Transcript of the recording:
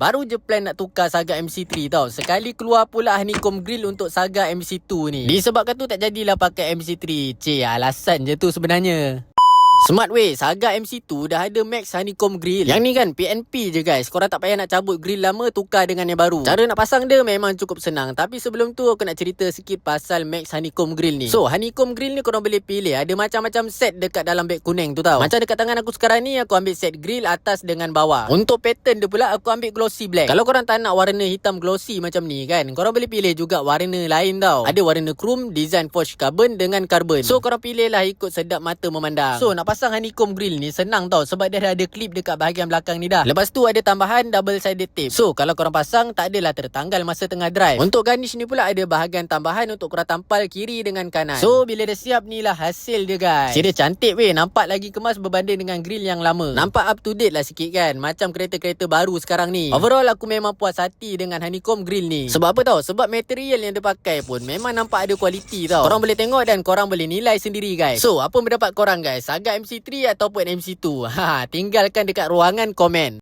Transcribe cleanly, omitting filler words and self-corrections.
Baru je plan nak tukar Saga MC3 tau. Sekali keluar pula honeycomb grill untuk Saga MC2 ni. Disebabkan tu tak jadilah pakai MC3. Alasan je tu sebenarnya. Smart weh, Saga MC2 dah ada Max honeycomb grill. Yang ni kan PNP je guys. Korang tak payah nak cabut grill lama, tukar dengan yang baru. Cara nak pasang dia memang cukup senang. Tapi sebelum tu aku nak cerita sikit pasal Max honeycomb grill ni. So honeycomb grill ni korang boleh pilih. Ada macam-macam set dekat dalam beg kuning tu tau. Macam dekat tangan aku sekarang ni, aku ambil set grill atas dengan bawah. Untuk pattern dia pula aku ambil glossy black. Kalau korang tak nak warna hitam glossy macam ni kan, korang boleh pilih juga warna lain tau. Ada warna chrome, design forged carbon dengan carbon. So korang pilih lah ikut sedap mata memandang. So nak pasang honeycomb grill ni senang tau, sebab dia dah ada clip dekat bahagian belakang ni dah. Lepas tu ada tambahan double sided tape. So kalau korang pasang tak adalah tertanggal masa tengah drive. Untuk garnish ni pula ada bahagian tambahan untuk korang tampal kiri dengan kanan. So bila dah siap ni lah hasil dia guys. Dia cantik weh, nampak lagi kemas berbanding dengan grill yang lama. Nampak up to date lah sikit kan, macam kereta-kereta baru sekarang ni. Overall aku memang puas hati dengan honeycomb grill ni. Sebab apa tau? Sebab material yang dia pakai pun memang nampak ada kualiti tau. Korang boleh tengok dan korang boleh nilai sendiri guys. So apa pendapat korang guys? Saga MC3 ataupun MC2? Tinggalkan dekat ruangan komen.